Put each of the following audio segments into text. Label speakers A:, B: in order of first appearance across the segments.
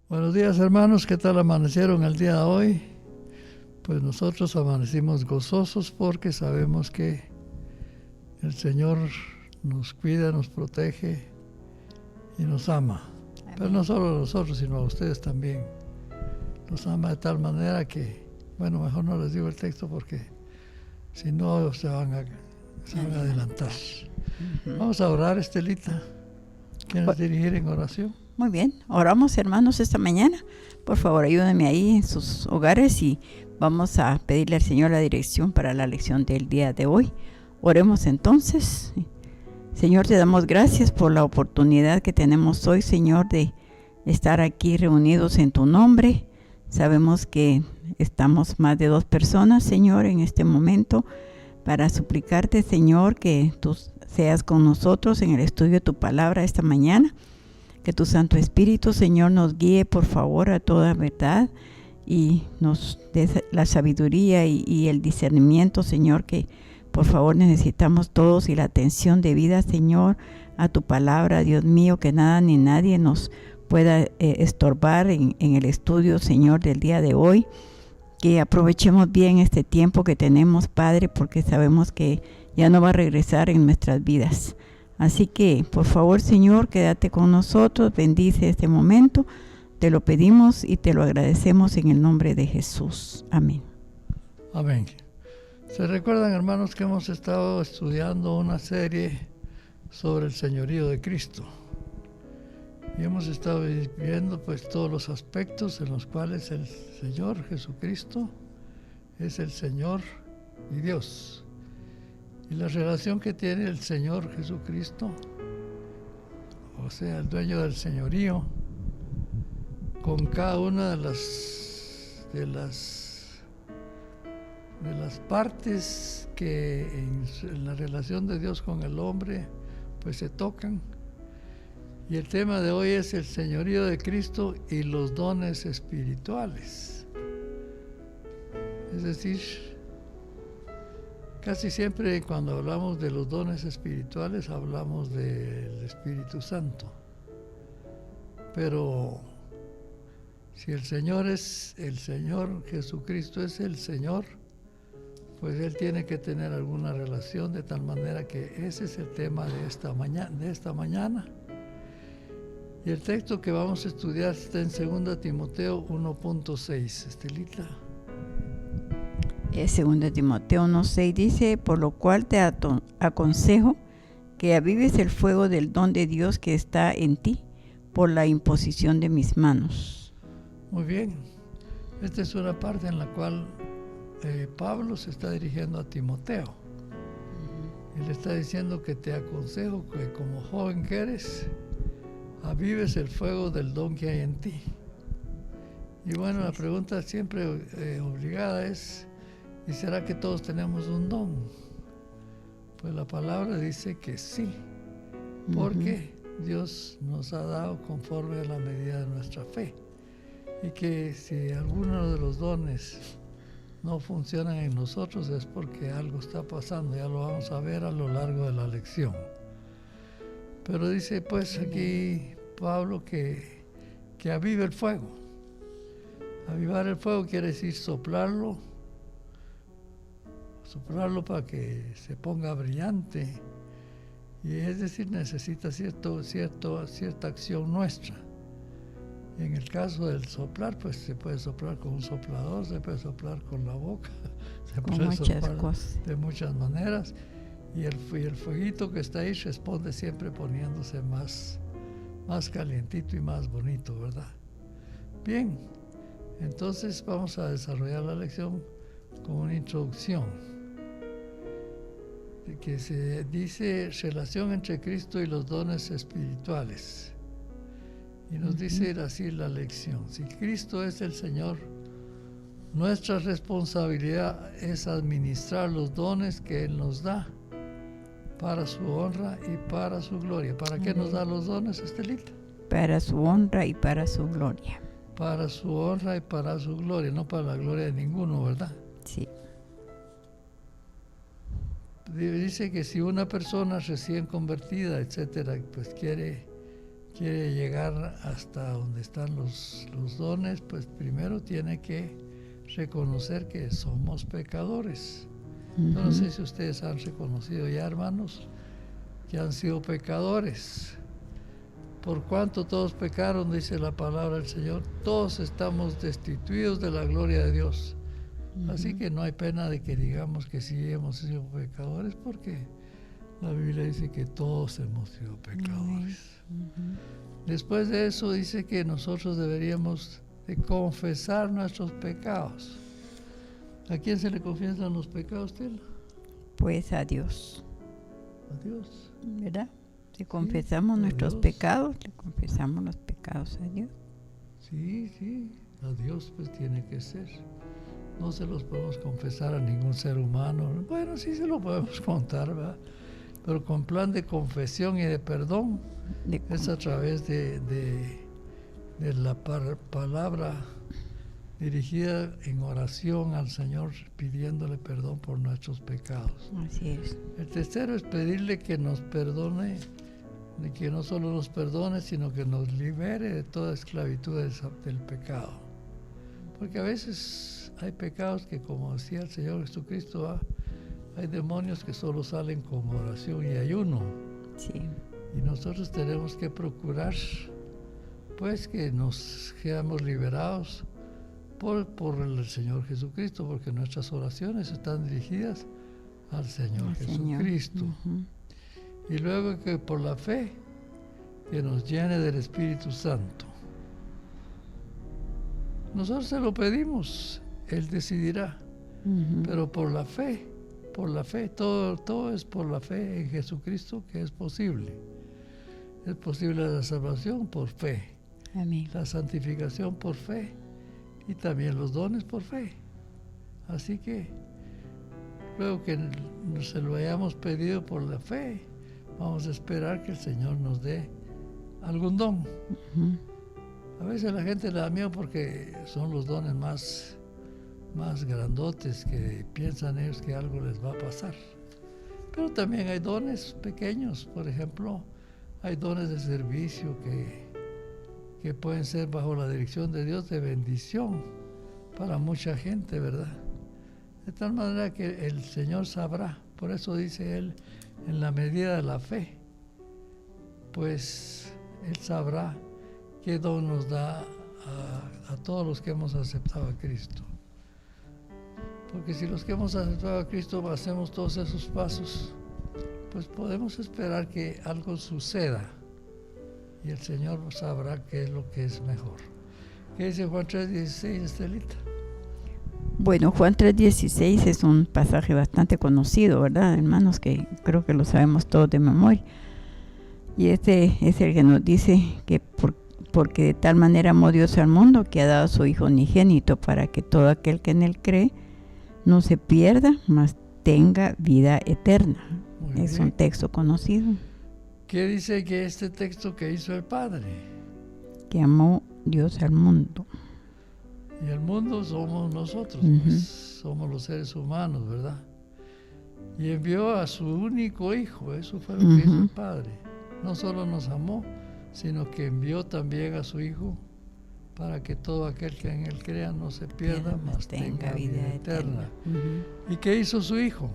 A: Buenos días, hermanos, ¿qué tal amanecieron el día de hoy? Pues nosotros amanecimos gozosos porque sabemos que el Señor nos cuida, nos protege y nos ama. Amén. Pero no solo a nosotros, sino a ustedes también. Nos ama de tal manera que, bueno, mejor no les digo el texto porque si no se van a adelantar. Uh-huh. Vamos a orar, Estelita. ¿Quieres dirigir en oración?
B: Muy bien, oramos, hermanos, esta mañana. Por favor, ayúdenme ahí en sus hogares y vamos a pedirle al Señor la dirección para la lección del día de hoy. Oremos entonces. Señor, te damos gracias por la oportunidad que tenemos hoy, Señor, de estar aquí reunidos en tu nombre. Sabemos que estamos más de 2 personas, Señor, en este momento, para suplicarte, Señor, que tú seas con nosotros en el estudio de tu palabra esta mañana. Que tu Santo Espíritu, Señor, nos guíe, por favor, a toda verdad y nos dé la sabiduría y el discernimiento, Señor, que por favor necesitamos todos y la atención debida, Señor, a tu palabra, Dios mío, que nada ni nadie nos pueda estorbar en el estudio, Señor, del día de hoy. Que aprovechemos bien este tiempo que tenemos, Padre, porque sabemos que ya no va a regresar en nuestras vidas. Así que, por favor, Señor, quédate con nosotros, bendice este momento. Te lo pedimos y te lo agradecemos en el nombre de Jesús. Amén.
A: Amén. ¿Se recuerdan, hermanos, que hemos estado estudiando una serie sobre el señorío de Cristo? Y hemos estado viendo pues todos los aspectos en los cuales el Señor Jesucristo es el Señor y Dios. Y la relación que tiene el Señor Jesucristo, o sea, el dueño del señorío, con cada una de las partes que en la relación de Dios con el hombre, pues se tocan. Y el tema de hoy es el señorío de Cristo y los dones espirituales. Es decir, casi siempre cuando hablamos de los dones espirituales hablamos del Espíritu Santo. Pero si el Señor es el Señor, Jesucristo es el Señor, pues Él tiene que tener alguna relación de tal manera que ese es el tema de esta mañana. Y el texto que vamos a estudiar está en 2 Timoteo 1.6. Estelita.
B: 2 Timoteo 1.6 dice, por lo cual te aconsejo que avives el fuego del don de Dios que está en ti por la imposición de mis manos.
A: Muy bien. Esta es una parte en la cual Pablo se está dirigiendo a Timoteo. Y le está diciendo que te aconsejo que como joven que eres, avives el fuego del don que hay en ti. Y bueno, la pregunta siempre obligada es, ¿y será que todos tenemos un don? Pues la palabra dice que sí, porque Dios nos ha dado conforme a la medida de nuestra fe. Y que si alguno de los dones no funcionan en nosotros es porque algo está pasando, ya lo vamos a ver a lo largo de la lección. Pero dice pues aquí Pablo que avive el fuego. Avivar el fuego quiere decir soplarlo para que se ponga brillante. Y es decir, necesita cierta acción nuestra. Y en el caso del soplar, pues se puede soplar con un soplador, se puede soplar con la boca, se puede soplar de muchas maneras. Y el fueguito que está ahí responde siempre poniéndose más calientito y más bonito, ¿verdad? Bien, entonces vamos a desarrollar la lección con una introducción que se dice relación entre Cristo y los dones espirituales. Y nos dice así la lección: si Cristo es el Señor, nuestra responsabilidad es administrar los dones que Él nos da para su honra y para su gloria. ¿Para qué nos da los dones, Estelita?
B: Para su honra y para su gloria.
A: Para su honra y para su gloria, no para la gloria de ninguno, ¿verdad?
B: Sí.
A: Dice que si una persona recién convertida, etcétera, pues quiere quiere llegar hasta donde están los dones, pues primero tiene que reconocer que somos pecadores. Yo no sé si ustedes han reconocido ya, hermanos, que han sido pecadores. Por cuanto todos pecaron, dice la palabra del Señor, todos estamos destituidos de la gloria de Dios. Así que no hay pena de que digamos que sí hemos sido pecadores, porque la Biblia dice que todos hemos sido pecadores. Después de eso dice que nosotros deberíamos de confesar nuestros pecados. ¿A quién se le confiesan los pecados, Tela?
B: Pues a Dios.
A: A Dios.
B: ¿Verdad? Si confesamos nuestros pecados, le confesamos los pecados a Dios.
A: Sí, a Dios pues tiene que ser. No se los podemos confesar a ningún ser humano. Bueno, sí se lo podemos contar, ¿verdad? Pero con plan de confesión y de perdón es a través de la palabra dirigida en oración al Señor, pidiéndole perdón por nuestros pecados.
B: Así es.
A: El tercero es pedirle que nos perdone, de que no solo nos perdone, sino que nos libere de toda esclavitud del pecado. Porque a veces hay pecados que, como decía el Señor Jesucristo, hay demonios que solo salen con oración y ayuno.
B: Sí.
A: Y nosotros tenemos que procurar, pues, que nos quedamos liberados por el Señor Jesucristo, porque nuestras oraciones están dirigidas al Señor Jesucristo. Y luego que por la fe, que nos llene del Espíritu Santo. Nosotros se lo pedimos, Él decidirá, pero por la fe, todo es por la fe en Jesucristo que es posible. Es posible la salvación por fe,
B: Amén.
A: La santificación por fe y también los dones por fe. Así que luego que se lo hayamos pedido por la fe, vamos a esperar que el Señor nos dé algún don. A veces la gente le da miedo porque son los dones más grandotes, que piensan ellos que algo les va a pasar. Pero también hay dones pequeños, por ejemplo, hay dones de servicio que pueden ser bajo la dirección de Dios de bendición para mucha gente, ¿verdad? De tal manera que el Señor sabrá, por eso dice Él, en la medida de la fe, pues Él sabrá qué don nos da a todos los que hemos aceptado a Cristo. Porque si los que hemos aceptado a Cristo hacemos todos esos pasos, pues podemos esperar que algo suceda y el Señor sabrá qué es lo que es mejor. ¿Qué dice Juan 3:16, Estelita?
B: Bueno, Juan 3:16 es un pasaje bastante conocido, ¿verdad, hermanos? Que creo que lo sabemos todos de memoria. Y este es el que nos dice que porque de tal manera amó Dios al mundo que ha dado a su Hijo unigénito para que todo aquel que en Él cree no se pierda, mas tenga vida eterna. Es un texto conocido.
A: ¿Qué dice que este texto que hizo el Padre?
B: Que amó Dios al mundo.
A: Y el mundo somos nosotros, pues, somos los seres humanos, ¿verdad? Y envió a su único Hijo, eso fue lo que hizo el Padre. No solo nos amó, sino que envió también a su Hijo para que todo aquel que en Él crea no se pierda, mas tenga vida eterna. ¿Y qué hizo su Hijo?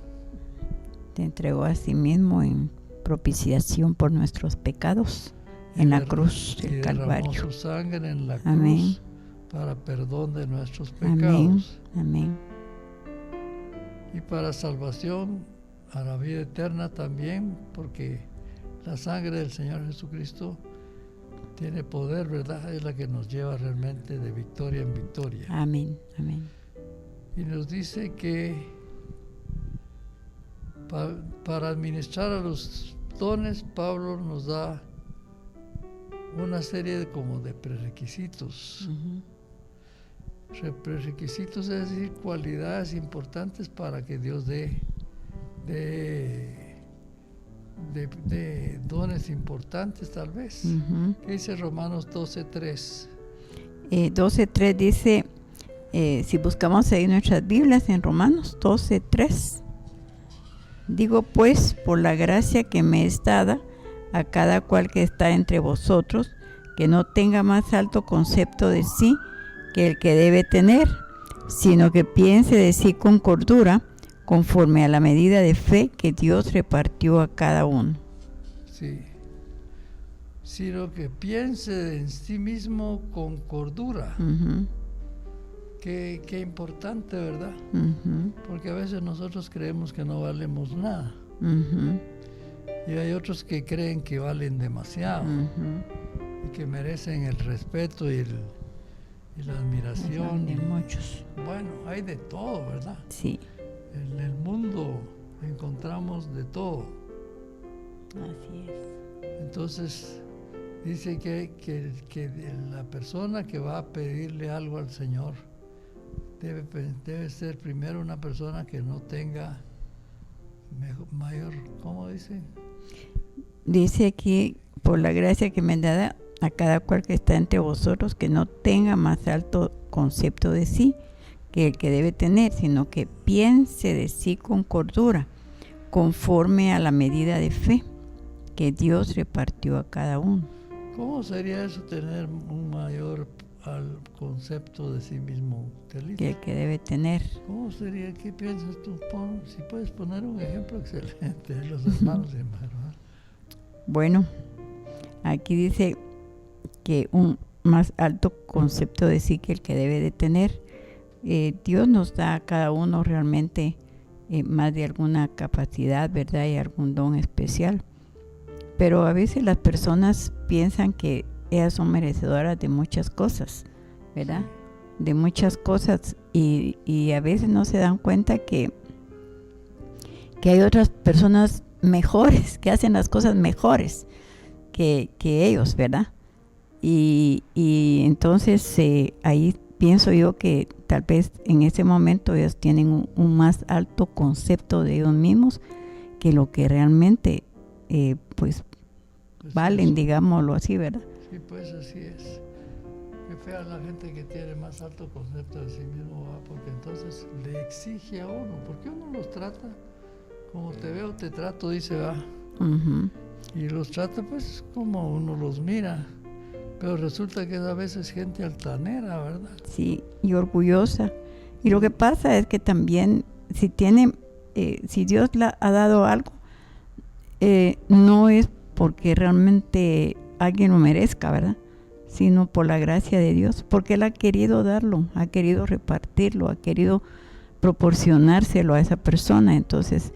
A: Te
B: entregó a sí mismo en propiciación por nuestros pecados en la cruz del Calvario.
A: Derramó su sangre en la
B: Amén.
A: Cruz para perdón de nuestros pecados.
B: Amén.
A: Y para salvación a la vida eterna también, porque la sangre del Señor Jesucristo tiene poder, ¿verdad? Es la que nos lleva realmente de victoria en victoria.
B: Amén. Amén.
A: Y nos dice que para administrar a los dones, Pablo nos da una serie de prerequisitos. Prerequisitos, es decir, cualidades importantes para que Dios dé dones importantes, tal vez. ¿Qué dice Romanos 12:3?
B: 12:3 dice, si buscamos ahí nuestras Biblias en Romanos 12:3, digo pues, por la gracia que me es dada, a cada cual que está entre vosotros, que no tenga más alto concepto de sí que el que debe tener, sino que piense de sí con cordura, conforme a la medida de fe que Dios repartió a cada uno.
A: Sí. Sino que piense en sí mismo con cordura.
B: Uh-huh.
A: Qué importante, ¿verdad?
B: Uh-huh.
A: Porque a veces nosotros creemos que no valemos nada.
B: Uh-huh.
A: Y hay otros que creen que valen demasiado.
B: Uh-huh.
A: Y que merecen el respeto y la admiración.
B: De muchos.
A: Bueno, hay de todo, ¿verdad?
B: Sí.
A: En el mundo encontramos de todo.
B: Así es.
A: Entonces, dice que la persona que va a pedirle algo al Señor debe ser primero una persona que no tenga mayor, ¿cómo dice?
B: Dice aquí, por la gracia que me da a cada cual que está entre vosotros, que no tenga más alto concepto de sí que el que debe tener, sino que piense de sí con cordura, conforme a la medida de fe que Dios repartió a cada uno.
A: ¿Cómo sería eso, tener un mayor al concepto de sí mismo, Telita?
B: Que el que debe tener.
A: ¿Cómo sería? ¿Qué piensas tú? Si puedes poner un ejemplo excelente de los hermanos y hermanas.
B: Bueno, aquí dice que un más alto concepto de sí que el que debe de tener. Dios nos da a cada uno realmente más de alguna capacidad, ¿verdad? Y algún don especial. Pero a veces las personas piensan que ellas son merecedoras de muchas cosas, ¿verdad? De muchas cosas y a veces no se dan cuenta que hay otras personas mejores, que hacen las cosas mejores que ellos, ¿verdad? Y entonces ahí pienso yo que tal vez en ese momento ellos tienen un más alto concepto de ellos mismos que lo que realmente pues valen, eso, digámoslo así, ¿verdad?
A: Sí, pues así es. Qué fea la gente que tiene más alto concepto de sí mismo, ¿va? Porque entonces le exige a uno. ¿Por qué uno los trata? Como te veo, te trato, dice, va.
B: Uh-huh.
A: Y los trata pues como uno los mira. Pero resulta que a veces gente altanera, ¿verdad?
B: Sí, y orgullosa. Y lo que pasa es que también si Dios le ha dado algo, no es porque realmente alguien lo merezca, ¿verdad? Sino por la gracia de Dios, porque Él ha querido darlo, ha querido repartirlo, ha querido proporcionárselo a esa persona. Entonces,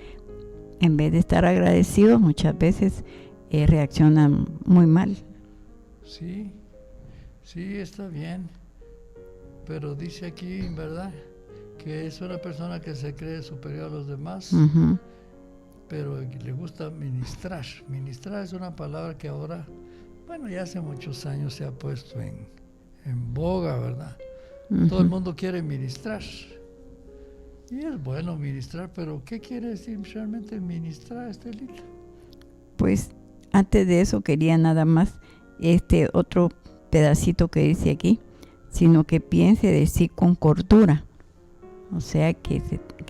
B: en vez de estar agradecidos, muchas veces reaccionan muy mal.
A: Sí, está bien, pero dice aquí, ¿verdad?, que es una persona que se cree superior a los demás,
B: uh-huh.
A: pero le gusta ministrar. Ministrar es una palabra que ahora, bueno, ya hace muchos años se ha puesto en boga, ¿verdad? Uh-huh. Todo el mundo quiere ministrar. Y es bueno ministrar, pero ¿qué quiere decir realmente ministrar, Estelita?
B: Pues antes de eso quería nada más otro pedacito que dice aquí, sino que piense de sí con cordura, o sea que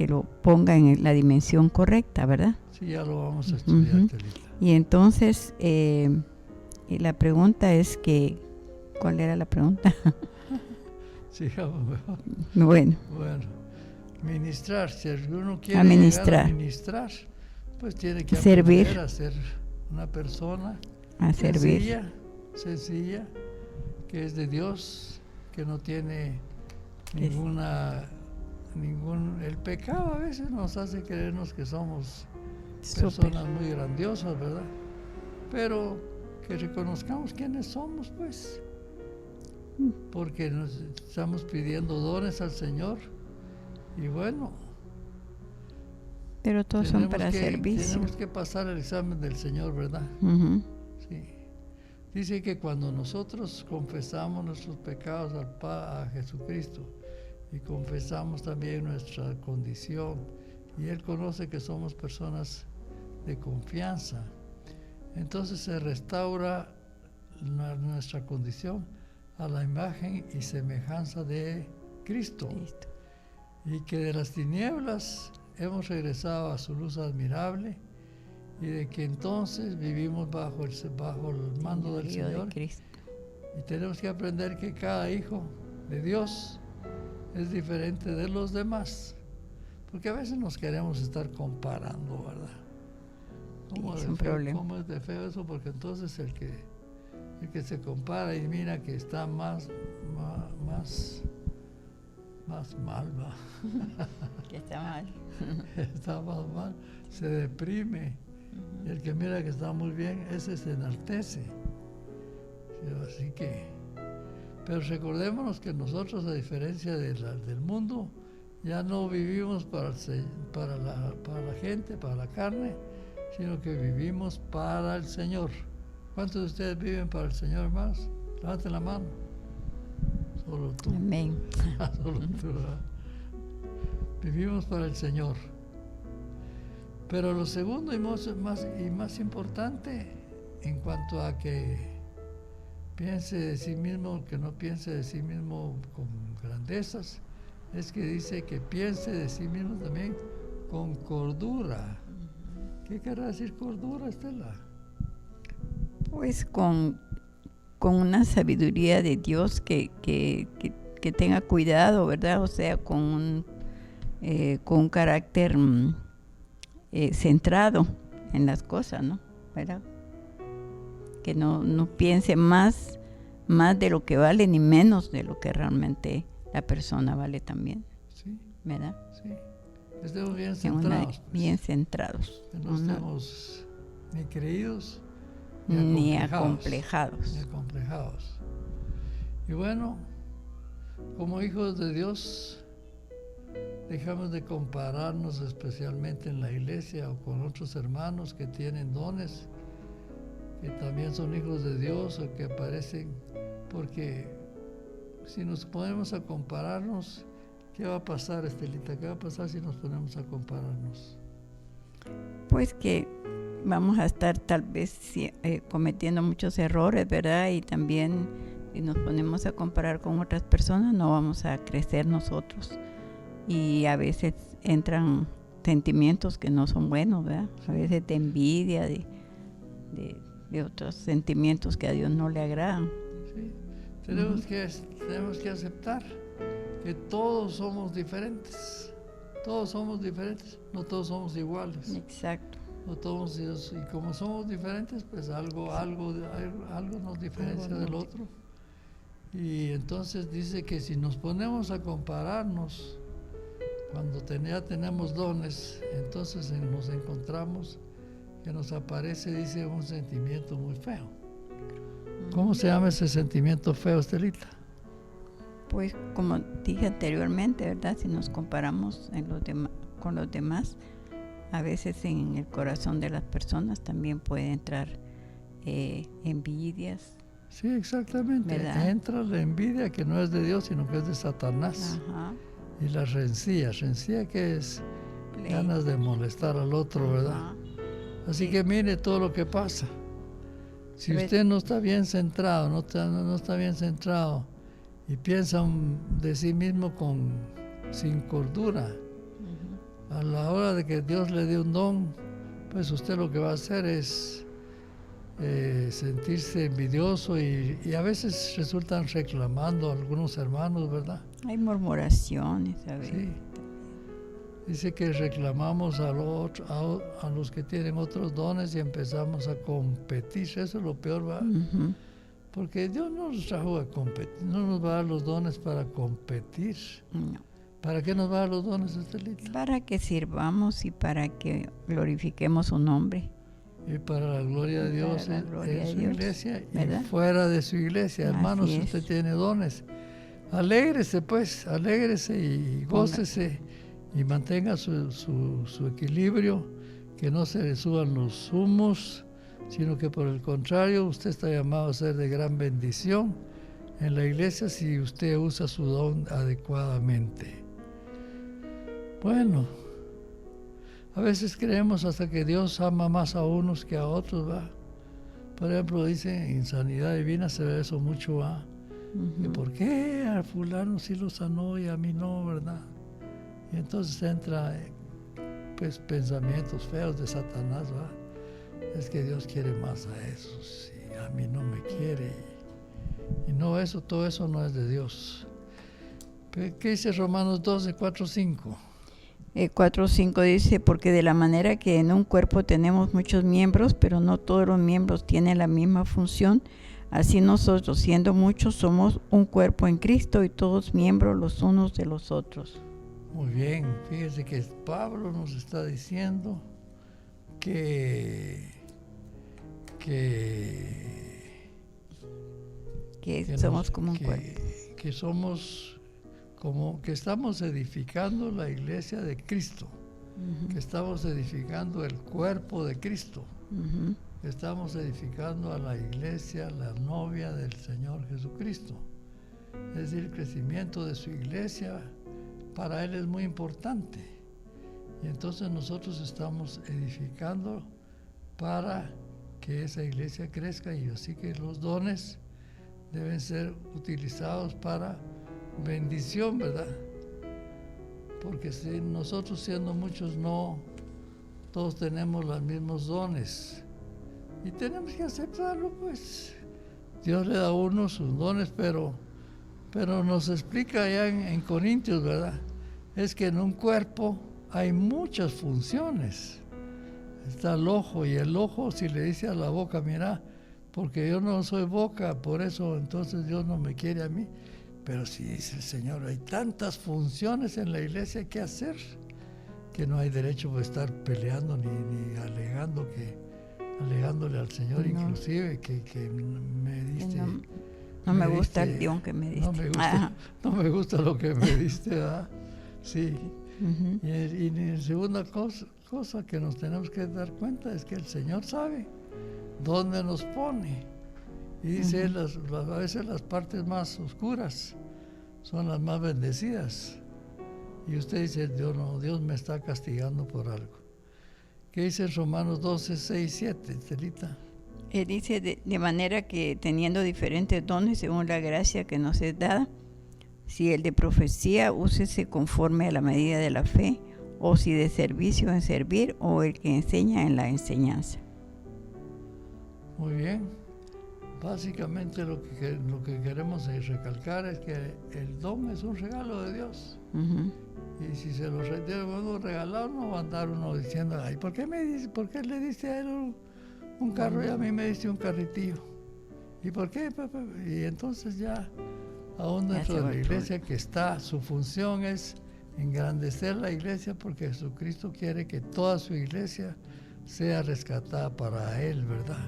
B: lo ponga en la dimensión correcta, ¿verdad?
A: Sí, ya lo vamos a estudiar,
B: uh-huh.
A: Telita.
B: Y entonces y la pregunta es que, ¿cuál era la pregunta?
A: Sí,
B: bueno,
A: ministrar, si alguno quiere
B: llegar
A: a ministrar, pues tiene que
B: servir,
A: aprender a ser una persona
B: a
A: sencilla, que es de Dios, que no tiene el pecado a veces nos hace creernos que somos personas muy grandiosas, ¿verdad? Pero que reconozcamos quiénes somos, pues, porque nos estamos pidiendo dones al Señor y bueno,
B: pero todos son para servicio.
A: Tenemos que pasar el examen del Señor, ¿verdad?
B: Uh-huh.
A: Sí. Dice que cuando nosotros confesamos nuestros pecados a Jesucristo y confesamos también nuestra condición, y Él conoce que somos personas de confianza, entonces se restaura nuestra condición a la imagen y semejanza de Cristo. Y que de las tinieblas hemos regresado a su luz admirable, y de que entonces vivimos bajo el mando del Señor.
B: De Cristo.
A: Y tenemos que aprender que cada hijo de Dios es diferente de los demás. Porque a veces nos queremos estar comparando, ¿verdad?
B: Es un problema.
A: ¿Cómo es de feo eso? Porque entonces el que se compara y mira que está más mal, ¿va?
B: Que está mal.
A: Está más mal, se deprime. Y el que mira que está muy bien, ese se enaltece. Así que, pero recordémonos que nosotros, a diferencia del mundo, ya no vivimos para la gente, para la carne, sino que vivimos para el Señor. ¿Cuántos de ustedes viven para el Señor, hermanos? Levanten la mano. Solo tú.
B: Amén.
A: Solo tú, ¿verdad? Vivimos para el Señor. Pero lo segundo y más importante, en cuanto a que piense de sí mismo, que no piense de sí mismo con grandezas, es que dice que piense de sí mismo también con cordura. ¿Qué querrá decir cordura, Estela?
B: Pues con una sabiduría de Dios que tenga cuidado, ¿verdad? O sea, con un carácter centrado en las cosas, ¿no? ¿Verdad? Que no piense más de lo que vale ni menos de lo que realmente la persona vale también.
A: Sí.
B: ¿Verdad?
A: Sí. Estemos bien centrados.
B: Bien centrados.
A: Que no estemos ni creídos
B: ni acomplejados.
A: Y bueno, como hijos de Dios, dejamos de compararnos, especialmente en la iglesia o con otros hermanos que tienen dones, que también son hijos de Dios o que aparecen, porque si nos ponemos a compararnos, ¿qué va a pasar, Estelita? ¿Qué va a pasar si nos ponemos a compararnos?
B: Pues que vamos a estar tal vez cometiendo muchos errores, ¿verdad? Y también si nos ponemos a comparar con otras personas, no vamos a crecer nosotros. Y a veces entran sentimientos que no son buenos, ¿verdad? A veces de envidia, de otros sentimientos que a Dios no le agradan.
A: Sí. Tenemos que aceptar que todos somos diferentes. Todos somos diferentes, no todos somos iguales.
B: Exacto.
A: No todos, y como somos diferentes, pues algo nos diferencia del otro. Y entonces dice que si nos ponemos a compararnos, cuando ya tenemos dones, entonces nos encontramos que nos aparece, dice, un sentimiento muy feo. ¿Cómo se llama ese sentimiento feo, Estelita?
B: Pues como dije anteriormente, ¿verdad? Si nos comparamos con los demás, a veces en el corazón de las personas también puede entrar envidias.
A: Sí, exactamente.
B: ¿Verdad?
A: Entra la envidia que no es de Dios, sino que es de Satanás.
B: Ajá.
A: Y la rencilla que es ganas de molestar al otro, ¿verdad?
B: Ajá.
A: Así que mire todo lo que pasa. Si usted no está bien centrado, no está bien centrado y piensa de sí mismo sin cordura, a la hora de que Dios le dé un don, pues usted lo que va a hacer es sentirse envidioso y a veces resultan reclamando a algunos hermanos, ¿verdad?
B: Hay murmuraciones, ¿sabes?
A: Sí. Dice que reclamamos a los que tienen otros dones y empezamos a competir. Eso es lo peor, ¿va?
B: Uh-huh.
A: Porque Dios no nos trajo a competir, no nos va a dar los dones para competir.
B: No.
A: ¿Para qué nos va a dar los dones, Estelita?
B: Para que sirvamos y para que glorifiquemos su nombre.
A: Y para la gloria de Dios en su iglesia,
B: ¿verdad?
A: Y fuera de su iglesia. Hermanos, si usted tiene dones, alégrese pues, alégrese y gócese y mantenga su equilibrio, que no se le suban los humos, sino que por el contrario, usted está llamado a ser de gran bendición en la iglesia si usted usa su don adecuadamente. Bueno, a veces creemos hasta que Dios ama más a unos que a otros, ¿va? Por ejemplo, dice, en Sanidad Divina se ve eso mucho, ¿va? Uh-huh. Que ¿por qué a fulano sí lo sanó y a mí no, verdad? Y entonces entra, pues, pensamientos feos de Satanás, ¿va? es que Dios quiere más a esos y a mí no me quiere. Y no, todo eso no es de Dios. ¿Qué dice Romanos 12, 4, 5?
B: 4:5 dice, porque de la manera que en un cuerpo tenemos muchos miembros, pero no todos los miembros tienen la misma función, así nosotros, siendo muchos, somos un cuerpo en Cristo y todos miembros los unos de los otros.
A: Muy bien, fíjese que Pablo nos está diciendo que
B: somos como un cuerpo.
A: Que somos como que estamos edificando la iglesia de Cristo, que estamos edificando el cuerpo de Cristo, que estamos edificando a la iglesia, la novia del Señor Jesucristo. Es decir, el crecimiento de su iglesia para Él es muy importante. Y entonces nosotros estamos edificando para que esa iglesia crezca, y así que los dones deben ser utilizados para bendición, ¿verdad? Porque si nosotros siendo muchos no todos tenemos los mismos dones y tenemos que aceptarlo, pues Dios le da a uno sus dones, pero nos explica allá en Corintios, ¿verdad? Es que en un cuerpo hay muchas funciones. Está el ojo, y el ojo, si le dice a la boca, mira, porque yo no soy boca, por eso entonces Dios no me quiere a mí. Pero si dice el Señor, hay tantas funciones en la iglesia que hacer, que no hay derecho a estar peleando ni alegándole al Señor, no. Inclusive que me diste.
B: No me gusta el Dios que me diste.
A: No me gusta lo que me diste, ¿verdad? Sí. Y la segunda cosa que nos tenemos que dar cuenta es que el Señor sabe dónde nos pone. Y dice, a veces las partes más oscuras son las más bendecidas. Y usted dice, Dios me está castigando por algo. ¿Qué dice en Romanos 12, 6, 7, Estelita?
B: Dice, de manera que teniendo diferentes dones según la gracia que nos es dada, si el de profecía, úsese conforme a la medida de la fe, o si de servicio en servir, o el que enseña en la enseñanza.
A: Muy bien. Básicamente lo que queremos recalcar es que el don es un regalo de Dios. Y si se lo regalado, no va a andar uno diciendo, ay, ¿por qué le diste a él un carro y a mí me diste un carritillo? ¿Y por qué? Y entonces ya, aún dentro de la iglesia que está, su función es engrandecer la iglesia, porque Jesucristo quiere que toda su iglesia sea rescatada para Él, ¿verdad?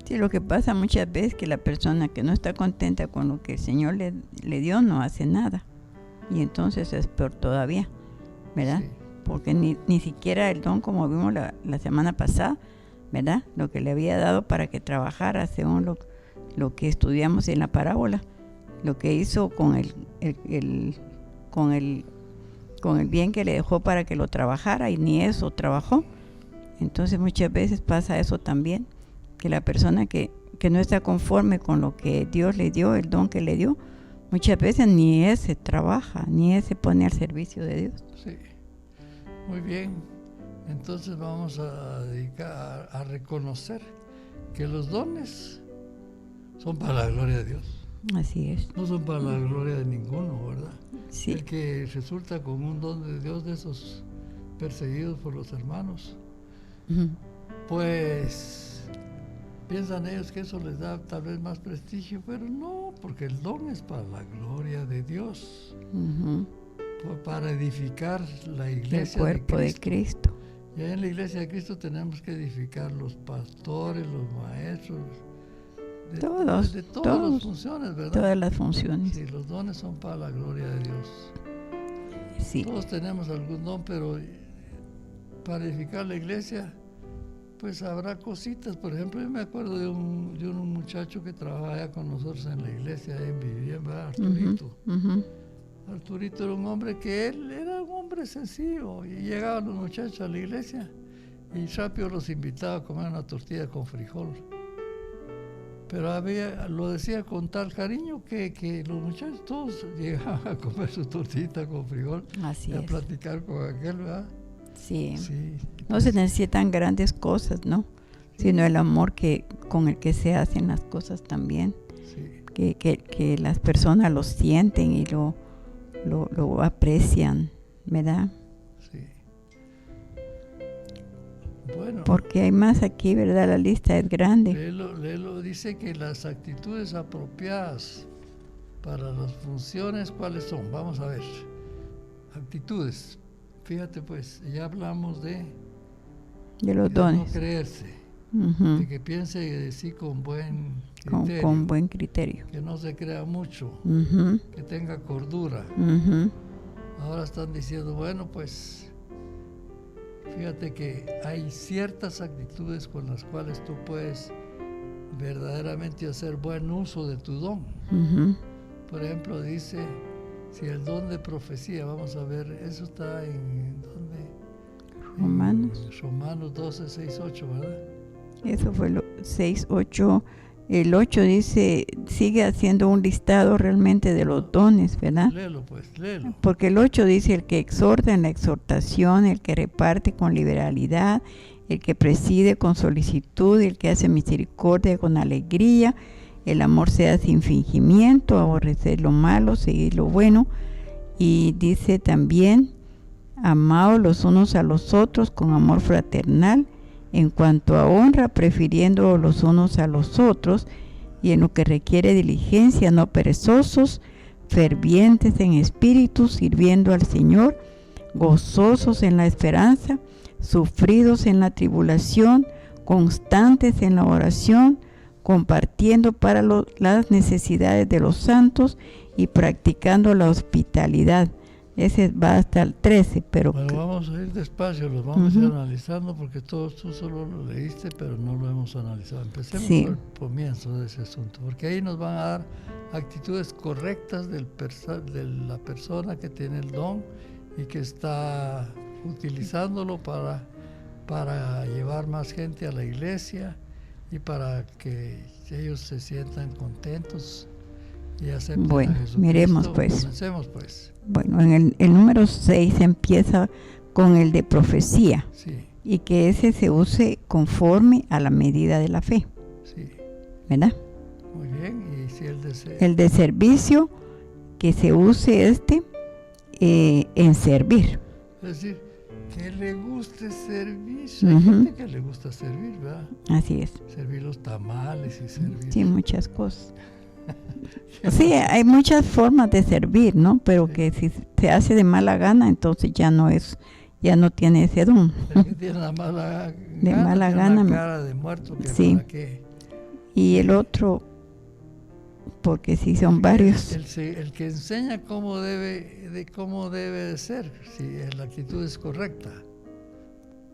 B: Sí, lo que pasa muchas veces que la persona que no está contenta con lo que el Señor le dio no hace nada. Y entonces es peor todavía, ¿verdad? Sí. Porque ni siquiera el don, como vimos la semana pasada, ¿verdad? Lo que le había dado para que trabajara según lo que estudiamos en la parábola, lo que hizo con el bien que le dejó para que lo trabajara, y ni eso trabajó. Entonces muchas veces pasa eso también, que la persona que no está conforme con lo que Dios le dio, el don que le dio, muchas veces ni ese trabaja, ni ese pone al servicio de Dios.
A: Sí, muy bien. Entonces vamos a dedicar a reconocer que los dones son para la gloria de Dios.
B: Así es.
A: No son para la gloria de ninguno, ¿verdad?
B: Sí.
A: El que resulta con un don de Dios, de esos perseguidos por los hermanos, pues piensan ellos que eso les da tal vez más prestigio, pero no, porque el don es para la gloria de Dios, para edificar la iglesia,
B: el cuerpo de Cristo.
A: Y ahí en la iglesia de Cristo tenemos que edificar los pastores, los maestros, de todas las funciones, ¿verdad?
B: Todas las funciones.
A: Sí, los dones son para la gloria de Dios.
B: Sí.
A: Todos tenemos algún don, pero para edificar la iglesia, pues habrá cositas. Por ejemplo, yo me acuerdo de un muchacho que trabajaba allá con nosotros en la iglesia, en Vivienda, ¿verdad? Arturito. Arturito era un hombre que él era un hombre sencillo, y llegaban los muchachos a la iglesia y rápido los invitaba a comer una tortilla con frijol. Pero lo decía con tal cariño que los muchachos todos llegaban a comer su tortita con frijol.
B: Así
A: y a platicar con aquel, ¿verdad?
B: Sí. No se necesitan grandes cosas, ¿no? sino el amor con el que se hacen las cosas también.
A: Sí.
B: Que las personas lo sienten y lo aprecian, ¿verdad?
A: Sí. Bueno,
B: Porque hay más aquí, ¿verdad? La lista es grande.
A: léelo, dice que las actitudes apropiadas para las funciones, ¿cuáles son? Vamos a ver. Actitudes. Fíjate pues, ya hablamos de
B: De los
A: no
B: dones.
A: creerse,
B: Ujú.
A: de que piense de sí con buen criterio,
B: Con buen criterio.
A: que no se crea mucho,
B: Ujú,
A: que tenga cordura.
B: ujú.
A: Ahora están diciendo, bueno, pues fíjate que hay ciertas actitudes con las cuales tú puedes verdaderamente hacer buen uso de tu don.
B: Ujú.
A: Por ejemplo, dice, si el don de profecía, vamos a ver, eso está en ¿dónde?
B: Romanos.
A: En Romanos 12, 6, 8, ¿verdad?
B: Eso fue lo 6, 8. El 8 dice, sigue haciendo un listado realmente de los dones, ¿verdad?
A: Léelo pues, léelo.
B: Porque el 8 dice, el que exhorta en la exhortación, el que reparte con liberalidad, el que preside con solicitud, el que hace misericordia con alegría, el amor sea sin fingimiento, aborrecer lo malo, seguir lo bueno. Y dice también, amaos los unos a los otros con amor fraternal, en cuanto a honra, prefiriendo los unos a los otros, y en lo que requiere diligencia, no perezosos, fervientes en espíritu, sirviendo al Señor, gozosos en la esperanza, sufridos en la tribulación, constantes en la oración, compartiendo para las necesidades de los santos y practicando la hospitalidad. Ese va hasta el 13, pero...
A: Bueno, vamos a ir despacio, los vamos a ir analizando porque tú solo lo leíste, pero no lo hemos analizado. Empecemos por el comienzo de ese asunto, porque ahí nos van a dar actitudes correctas de la persona que tiene el don y que está utilizándolo para llevar más gente a la iglesia y para que ellos se sientan contentos y acepten a Jesucristo.
B: Miremos pues.
A: Comencemos pues.
B: Bueno, en el número 6 empieza con el de profecía,
A: Sí,
B: y que ese se use conforme a la medida de la fe,
A: sí.
B: ¿verdad?
A: Muy bien, y si
B: El de servicio, que se use en servir.
A: es decir, que le guste servir. Hay
B: Ujú.
A: gente que le gusta servir, ¿verdad?
B: Así es.
A: Servir los tamales y servir.
B: Sí, muchas cosas. Sí, hay muchas formas de servir, ¿no? Pero que si se hace de mala gana, entonces ya no tiene ese don.
A: El que tiene la mala
B: De
A: gana,
B: mala
A: tiene
B: gana,
A: una cara de muerto, que
B: sí.
A: ¿para qué?
B: Y el otro, porque sí son varios.
A: El que enseña cómo debe de ser, si la actitud es correcta.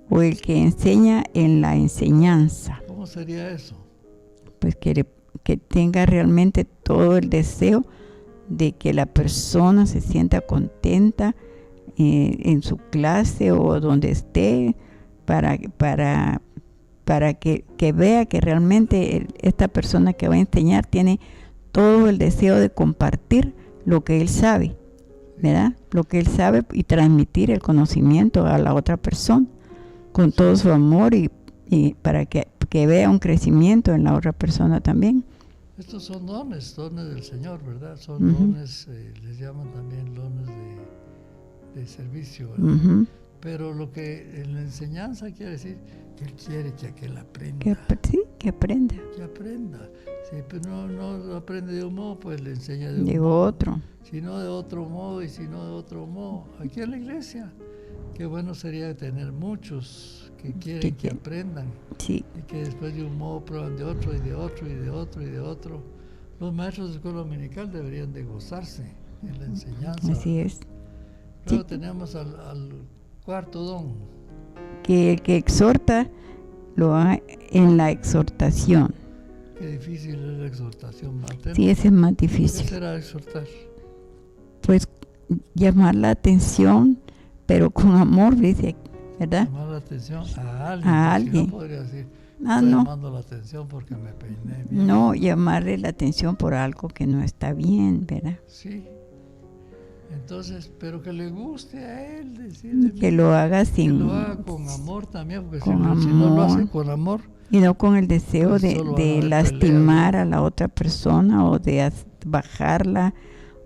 B: O el que enseña en la enseñanza.
A: ¿Cómo sería eso?
B: Pues que tenga realmente todo el deseo de que la persona se sienta contenta en su clase o donde esté, para que vea que realmente esta persona que va a enseñar tiene todo el deseo de compartir lo que él sabe, ¿verdad? Lo que él sabe, y transmitir el conocimiento a la otra persona con todo su amor y para que vea un crecimiento en la otra persona también.
A: Estos son dones del Señor, ¿verdad? Son dones, les llaman también dones de servicio, ¿verdad?
B: Uh-huh.
A: Pero lo que en la enseñanza quiere decir que Él quiere que aquel aprenda.
B: Que aprenda.
A: Que aprenda. Si no aprende de un modo, pues le enseña de un
B: De
A: modo.
B: otro.
A: Si no de otro modo, y si no de otro modo. Aquí en la iglesia, qué bueno sería tener muchos que quieren que aprendan.
B: Sí.
A: Y que después de un modo prueban de otro, y de otro, y de otro, y de otro. Los maestros de escuela dominical deberían de gozarse en la enseñanza.
B: Así es.
A: Luego tenemos al cuarto don.
B: Que el que exhorta lo haga en la exhortación.
A: Qué difícil es la exhortación, Marta.
B: Sí, ese es más difícil.
A: ¿Qué será exhortar?
B: Pues llamar la atención, pero con amor, dice, ¿verdad?
A: Llamar la atención a alguien.
B: A alguien.
A: Si no podría decir,
B: Ah,
A: estoy
B: no.
A: llamando la atención porque me peiné bien.
B: No, llamarle la atención por algo que no está bien, ¿verdad?
A: Sí. Entonces, pero que le guste a él, decirle,
B: que lo haga
A: que
B: sin,
A: lo haga con amor también, porque
B: con
A: si no lo hace
B: amor,
A: con amor,
B: y no con el deseo
A: pues
B: de,
A: solo van a
B: de
A: haber
B: lastimar
A: peleas,
B: a la otra persona o de bajarla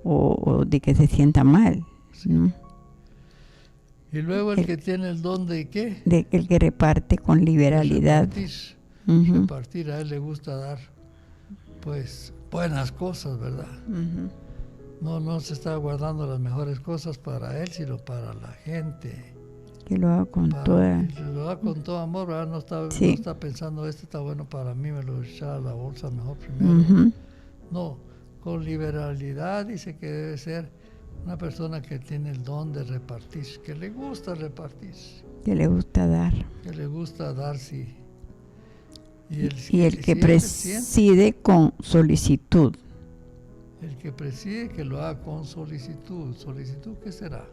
B: o de que se sienta mal,
A: sí.
B: ¿no?
A: Y luego el que tiene el don de qué,
B: De el que reparte con
A: de
B: liberalidad.
A: repartir, repartir, a él le gusta dar, pues, buenas cosas, ¿verdad? No se está guardando las mejores cosas para él, sino para la gente.
B: Que lo haga con
A: Lo haga con todo amor, ¿verdad? No está pensando, este está bueno para mí, me lo echaba a la bolsa mejor primero. No, con liberalidad dice que debe ser una persona que tiene el don de repartir, que le gusta repartir.
B: Que le gusta dar.
A: Que le gusta dar, sí.
B: Y el que preside con solicitud.
A: El que preside que lo haga con solicitud. ¿Solicitud qué será?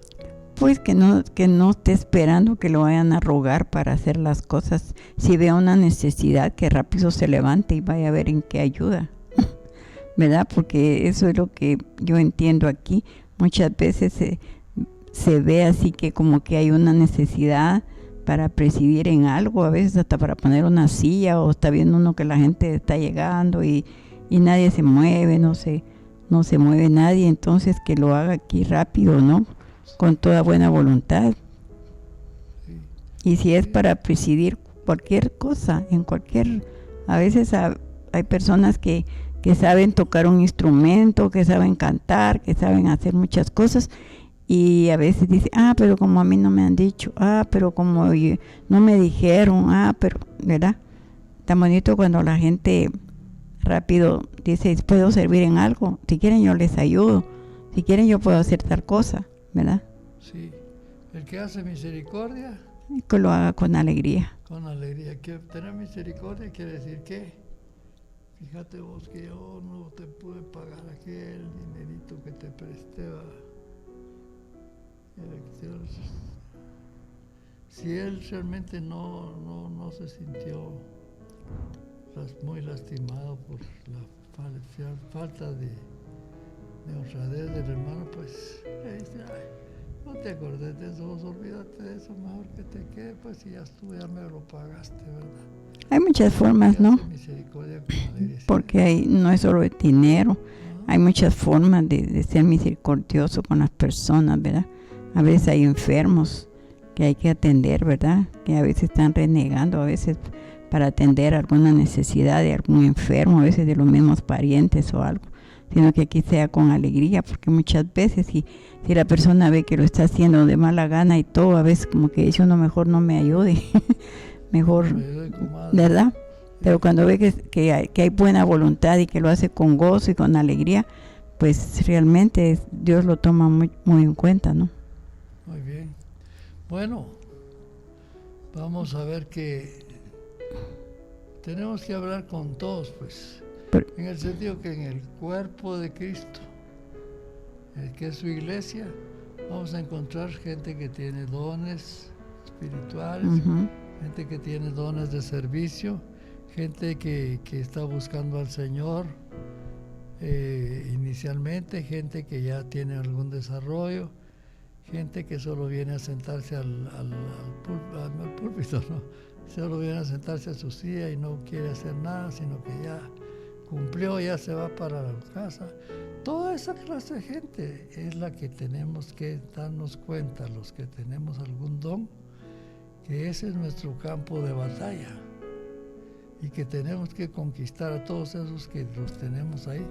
B: Pues que no esté esperando que lo vayan a rogar para hacer las cosas. Si ve una necesidad, que rápido se levante y vaya a ver en qué ayuda. ¿Verdad? Porque eso es lo que yo entiendo aquí. Muchas veces se ve así que como que hay una necesidad para presidir en algo, a veces hasta para poner una silla, o está viendo uno que la gente está llegando y nadie se mueve, no se mueve nadie, entonces que lo haga aquí rápido, ¿no? Con toda buena voluntad.
A: Sí.
B: Y si es para presidir cualquier cosa, a veces hay personas que saben tocar un instrumento, que saben cantar, que saben hacer muchas cosas, y a veces dice, pero como a mí no me han dicho, pero como no me dijeron, pero, ¿verdad? Tan bonito cuando la gente rápido dice, puedo servir en algo, si quieren yo les ayudo, si quieren yo puedo hacer tal cosa, ¿verdad?
A: Sí, el que hace misericordia,
B: que lo haga con alegría.
A: Con alegría, que tener misericordia quiere decir que, fíjate vos que yo no te pude pagar aquel dinerito que te presté, si él realmente no se sintió muy lastimado por la falta de honradez del hermano, pues le dice, no te acordes de eso, vos olvídate de eso, mejor que te quede, pues si ya ya me lo pagaste, ¿verdad?
B: Hay muchas formas, ¿no? Porque no es solo el dinero, hay muchas formas de ser misericordioso con las personas, ¿verdad? A veces hay enfermos que hay que atender, ¿verdad? Que a veces están renegando, a veces para atender alguna necesidad de algún enfermo, a veces de los mismos parientes o algo, sino que aquí sea con alegría, porque muchas veces si la persona ve que lo está haciendo de mala gana y todo, a veces como que dice uno, mejor no me ayude, mejor, ¿verdad? Pero cuando ve que hay buena voluntad y que lo hace con gozo y con alegría, pues realmente Dios lo toma muy, muy en cuenta, ¿no?
A: Muy bien. Bueno, vamos a ver que tenemos que hablar con todos, pues, en el sentido que en el cuerpo de Cristo, que es su iglesia, vamos a encontrar gente que tiene dones espirituales, gente que tiene dones de servicio, gente que está buscando al Señor inicialmente, gente que ya tiene algún desarrollo, gente que solo viene a sentarse al púlpito, ¿no? Solo viene a sentarse a su silla y no quiere hacer nada, sino que ya cumplió, ya se va para la casa. Toda esa clase de gente es la que tenemos que darnos cuenta, los que tenemos algún don, que ese es nuestro campo de batalla y que tenemos que conquistar a todos esos que los tenemos ahí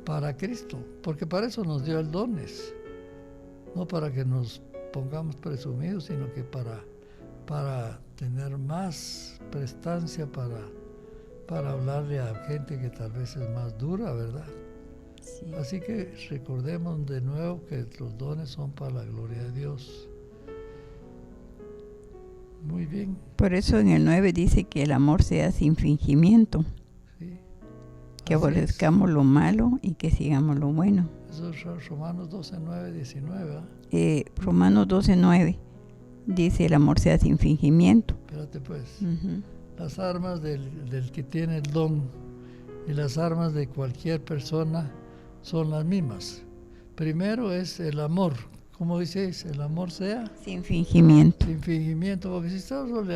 A: para Cristo, porque para eso nos dio el dones, no para que nos pongamos presumidos, sino que para tener más prestancia para hablarle a gente que tal vez es más dura, ¿verdad? Sí. Así que recordemos de nuevo que los dones son para la gloria de Dios. Muy bien.
B: Por eso en el 9 dice que el amor sea sin fingimiento. Sí. Que aborrezcamos lo malo y que sigamos lo bueno.
A: Eso es Romanos 12, 9, 19.
B: Romanos 12, 9 dice el amor sea sin fingimiento.
A: Espérate pues. Las armas del que tiene el don y las armas de cualquier persona son las mismas, Primero es el amor. ¿Cómo dices? El amor sea
B: sin fingimiento.
A: sin fingimiento, porque si solo le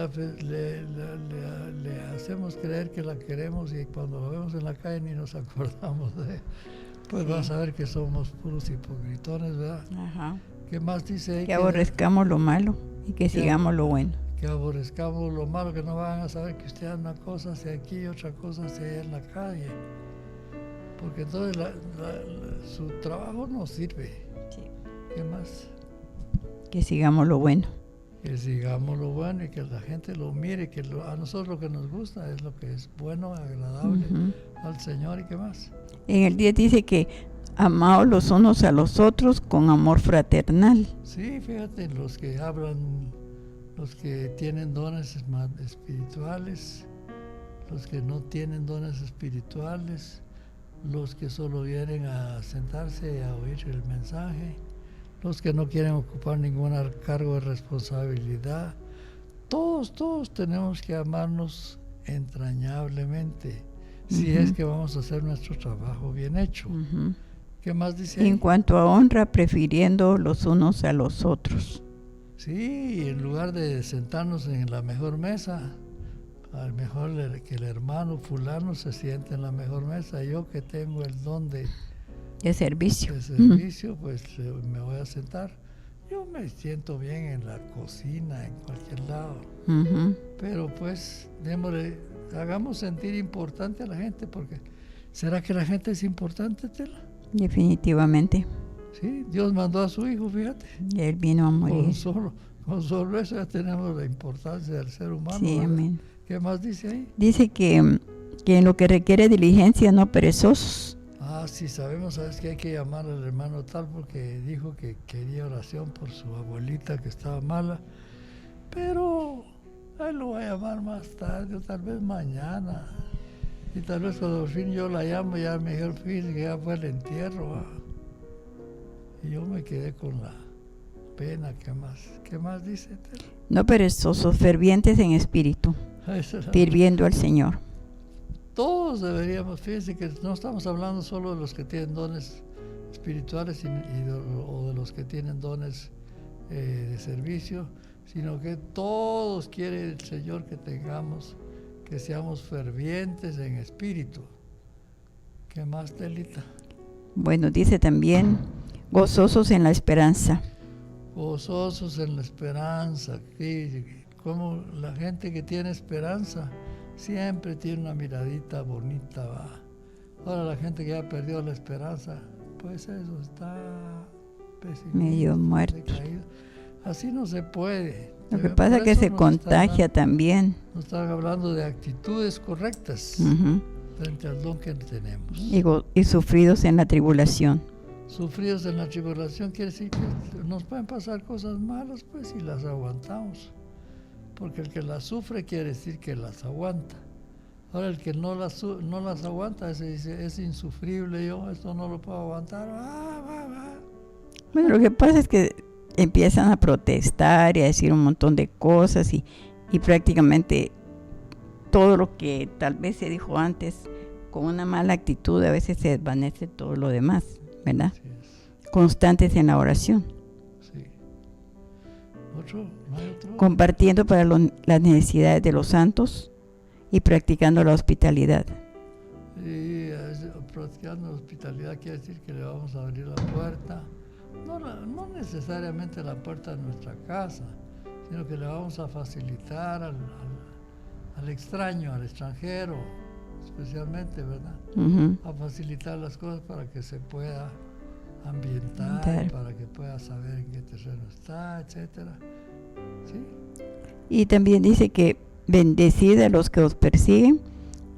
A: hacemos creer que la queremos y cuando la vemos en la calle ni nos acordamos de, pues
B: Sí.
A: vas a ver que somos puros hipocritones, ¿verdad?
B: Ajá.
A: ¿Qué más dice ahí?
B: Que aborrezcamos lo malo y que sigamos lo bueno.
A: Que aborrezcamos lo malo, que no van a saber que usted una cosa hacia aquí y otra cosa hacia allá en la calle. Porque entonces su trabajo no sirve.
B: Sí.
A: ¿Qué más?
B: Que sigamos lo bueno.
A: Que sigamos lo bueno y que la gente lo mire, que a nosotros lo que nos gusta es lo que es bueno, agradable
B: Ujú.
A: al Señor. ¿Y qué más?
B: En el 10 dice que amaos los unos a los otros con amor fraternal.
A: Sí, fíjate, los que hablan, los que tienen dones espirituales, los que no tienen dones espirituales, los que solo vienen a sentarse a oír el mensaje, los que no quieren ocupar ningún cargo de responsabilidad. Todos tenemos que amarnos entrañablemente, si
B: Ujú.
A: es que vamos a hacer nuestro trabajo bien hecho.
B: Ujú.
A: ¿Qué más dice
B: Y en
A: ahí?
B: cuanto a honra, prefiriendo los unos a los otros.
A: Sí, en lugar de sentarnos en la mejor mesa, al mejor que el hermano fulano se siente en la mejor mesa, yo que tengo el don de
B: Servicio.
A: servicio, pues me voy a sentar. Yo me siento bien en la cocina, en cualquier lado,
B: Ujú.
A: pero pues hagamos sentir importante a la gente, porque ¿será que la gente es importante, Tela?
B: Definitivamente.
A: Sí, Dios mandó a su hijo, fíjate.
B: Él vino a morir.
A: Con solo eso ya tenemos la importancia del ser humano.
B: Sí,
A: ¿verdad?
B: amén.
A: ¿Qué más dice ahí?
B: Dice que en lo que requiere diligencia, no perezosos.
A: Ah, sí, sabes que hay que llamar al hermano tal porque dijo que quería oración por su abuelita que estaba mala, pero ahí lo voy a llamar más tarde o tal vez mañana. Y tal vez cuando al fin yo la llamo ya me dijo, fíjese que ya fue el entierro. Y yo me quedé con la pena. ¿Qué más dice?
B: No perezosos, fervientes en espíritu,
A: Esa es la-
B: sirviendo al Señor.
A: Todos deberíamos, fíjense que no estamos hablando solo de los que tienen dones espirituales o de los que tienen dones de servicio, sino que todos quiere el Señor que que seamos fervientes en espíritu. ¿Qué más, Telita?
B: Bueno, dice también, gozosos en la esperanza.
A: Gozosos en la esperanza. Como la gente que tiene esperanza siempre tiene una miradita bonita, va. Ahora la gente que ya perdió la esperanza, pues eso está pesimista,
B: Medio muerto.
A: decaído. Así no se puede.
B: Lo que pasa es que se contagia también.
A: Nos están hablando de actitudes correctas
B: Ujú.
A: frente al don que tenemos.
B: Y sufridos en la tribulación.
A: Sufridos en la tribulación quiere decir que nos pueden pasar cosas malas, pues, y las aguantamos. Porque el que las sufre quiere decir que las aguanta. Ahora el que no las aguanta, ese dice, es insufrible, yo esto no lo puedo aguantar.
B: Bueno, lo que pasa es que empiezan a protestar y a decir un montón de cosas y prácticamente todo lo que tal vez se dijo antes con una mala actitud, a veces se desvanece todo lo demás, ¿verdad?
A: Así es,
B: Constantes en la oración,
A: sí. ¿No hay otro?
B: compartiendo para las necesidades de los santos y practicando la hospitalidad.
A: Y practicando hospitalidad quiere decir que le vamos a abrir la puerta, no necesariamente la puerta de nuestra casa, sino que le vamos a facilitar al extraño, al extranjero, especialmente, ¿verdad?
B: Ujú.
A: A facilitar las cosas para que se pueda ambientar, para que pueda saber en qué terreno está, etcétera. ¿Sí?
B: Y también dice que bendecid a los que os persiguen,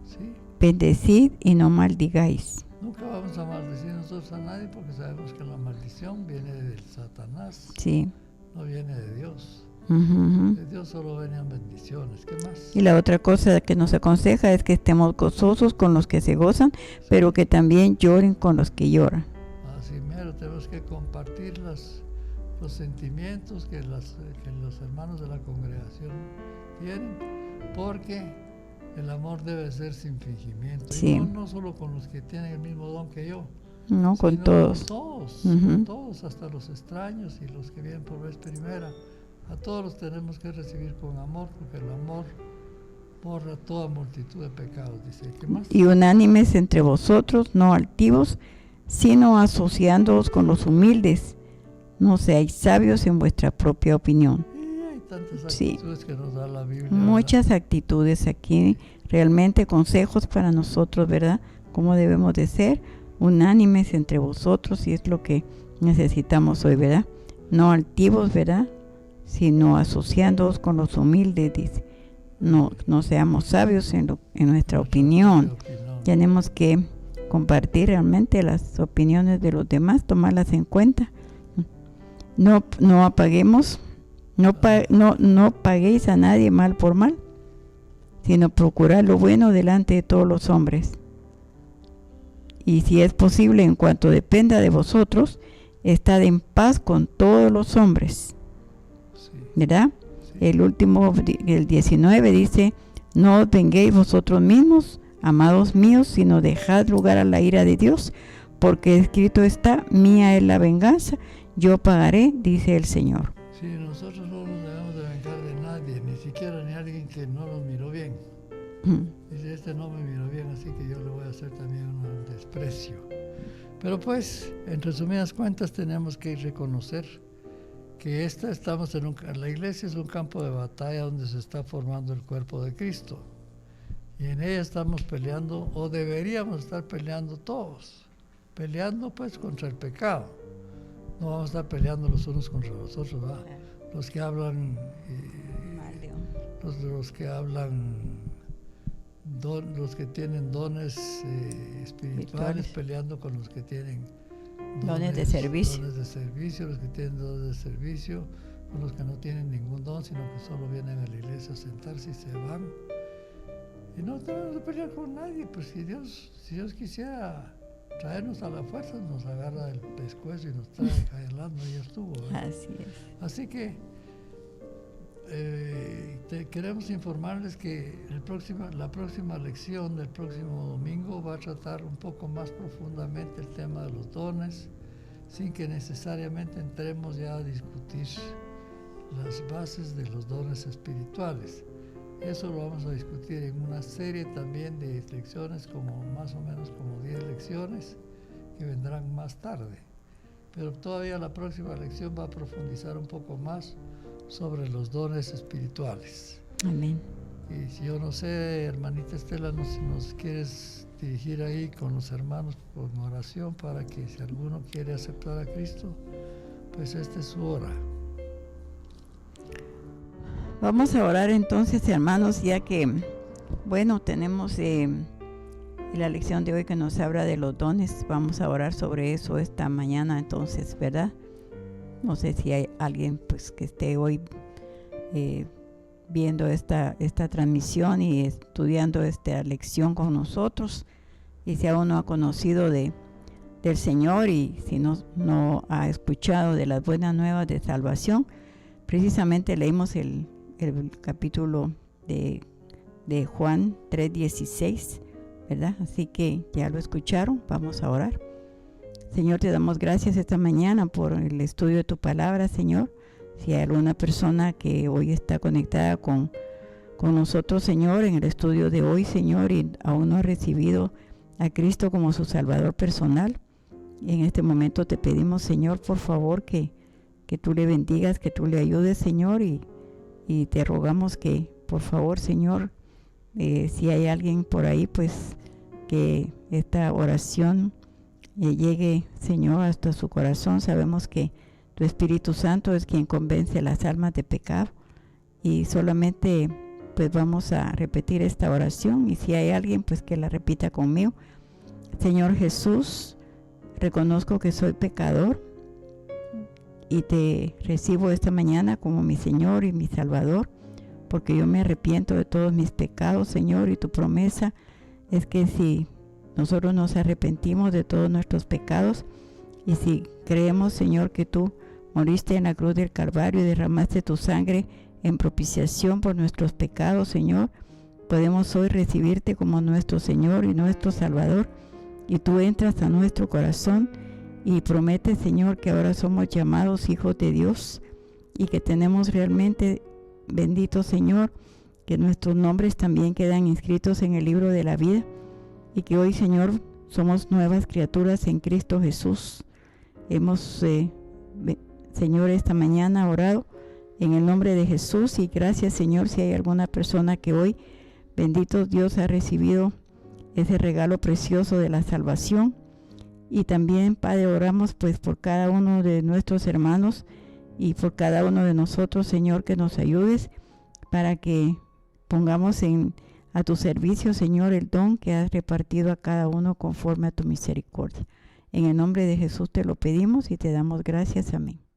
A: Sí.
B: bendecid y no maldigáis.
A: Nunca vamos a maldecir nosotros a nadie porque sabemos que la maldición viene del Satanás,
B: Sí.
A: no viene de Dios.
B: Ujú, ujú.
A: De Dios solo venían bendiciones. ¿Qué más?
B: Y la otra cosa que nos aconseja es que estemos gozosos con los que se gozan, pero que también lloren con los que lloran.
A: Así mero, tenemos que compartir los sentimientos que los hermanos de la congregación tienen, porque el amor debe ser sin fingimiento.
B: Sí.
A: Y no solo con los que tienen el mismo don que yo,
B: No, con
A: sino
B: todos.
A: con todos,
B: Ujú.
A: con todos, hasta los extraños y los que vienen por vez primera. A todos los tenemos que recibir con amor, porque el amor borra toda multitud de pecados, dice. ¿Qué más?
B: Y unánimes entre vosotros, no altivos, sino asociándoos con los humildes. No seáis sabios en vuestra propia opinión.
A: Y hay tantas
B: Sí.
A: actitudes que nos da la Biblia.
B: Muchas actitudes aquí, realmente consejos para nosotros, ¿verdad? Cómo debemos de ser unánimes entre vosotros, y es lo que necesitamos hoy, ¿verdad? No altivos, ¿verdad? Sino asociándoos con los humildes, dice. No seamos sabios en nuestra opinión. Tenemos que compartir realmente las opiniones de los demás, tomarlas en cuenta. No apaguemos, no paguéis a nadie mal por mal, sino procurad lo bueno delante de todos los hombres. Y si es posible, en cuanto dependa de vosotros, estad en paz con todos los hombres.
A: Sí,
B: ¿Verdad?
A: sí.
B: El 19 dice: no os venguéis vosotros mismos, amados míos, sino dejad lugar a la ira de Dios, porque escrito está: mía es la venganza, yo pagaré, dice el Señor.
A: Sí, nosotros no nos debemos de vengar de nadie, ni siquiera ni alguien que no nos miró bien. Dice, este no me miró bien, así que yo le voy a hacer también un desprecio. Pero pues, en resumidas cuentas, tenemos que reconocer que la iglesia es un campo de batalla donde se está formando el cuerpo de Cristo. Y en ella estamos peleando, o deberíamos estar peleando todos, peleando pues contra el pecado. No vamos a estar peleando los unos contra los otros, ¿verdad? Los que hablan, los que hablan, los que tienen dones espirituales, peleando con los que tienen
B: dones de servicio.
A: Dones de servicio, los que tienen dones de servicio, con los que no tienen ningún don, sino que solo vienen a la iglesia a sentarse y se van. Y no tenemos que pelear con nadie, pues si Dios quisiera traernos a la fuerza, nos agarra del pescuezo y nos trae jalando, y ya estuvo, ¿verdad?
B: Así es.
A: Así que queremos informarles que la próxima lección del próximo domingo va a tratar un poco más profundamente el tema de los dones, sin que necesariamente entremos ya a discutir las bases de los dones espirituales. Eso lo vamos a discutir en una serie también de lecciones, como más o menos como 10 lecciones que vendrán más tarde. Pero todavía la próxima lección va a profundizar un poco más sobre los dones espirituales.
B: Amén.
A: Y si yo no sé, hermanita Estela, nos quieres dirigir ahí con los hermanos con oración para que si alguno quiere aceptar a Cristo, pues esta es su hora.
B: Vamos a orar entonces, hermanos, ya que, bueno, tenemos la lección de hoy que nos habla de los dones. Vamos a orar sobre eso esta mañana, entonces, ¿verdad? No sé si hay alguien pues que esté hoy viendo esta transmisión y estudiando esta lección con nosotros, y si aún no ha conocido del Señor, y si no ha escuchado de las buenas nuevas de salvación. Precisamente leímos el capítulo de Juan 3:16, ¿verdad? Así que ya lo escucharon. Vamos a orar. Señor, te damos gracias esta mañana por el estudio de tu palabra, Señor. Si hay alguna persona que hoy está conectada con nosotros, Señor, en el estudio de hoy, Señor, y aún no ha recibido a Cristo como su Salvador personal, en este momento te pedimos, Señor, por favor, que tú le bendigas, que tú le ayudes, Señor, y te rogamos que, por favor, Señor, si hay alguien por ahí, pues que esta oración llegue, Señor, hasta su corazón. Sabemos que tu Espíritu Santo es quien convence las almas de pecado, y solamente pues vamos a repetir esta oración, y si hay alguien pues que la repita conmigo. Señor Jesús, reconozco que soy pecador y te recibo esta mañana como mi Señor y mi Salvador, porque yo me arrepiento de todos mis pecados, Señor, y tu promesa es que si nosotros nos arrepentimos de todos nuestros pecados, y si creemos, Señor, que tú moriste en la cruz del Calvario y derramaste tu sangre en propiciación por nuestros pecados, Señor, podemos hoy recibirte como nuestro Señor y nuestro Salvador, y tú entras a nuestro corazón y prometes, Señor, que ahora somos llamados hijos de Dios y que tenemos realmente, bendito Señor, que nuestros nombres también quedan inscritos en el libro de la vida y que hoy, Señor, somos nuevas criaturas en Cristo Jesús. Hemos, Señor, esta mañana orado en el nombre de Jesús y gracias, Señor, si hay alguna persona que hoy, bendito Dios, ha recibido ese regalo precioso de la salvación. Y también, Padre, oramos pues por cada uno de nuestros hermanos y por cada uno de nosotros, Señor, que nos ayudes para que pongamos a tu servicio, Señor, el don que has repartido a cada uno conforme a tu misericordia. En el nombre de Jesús te lo pedimos y te damos gracias. Amén.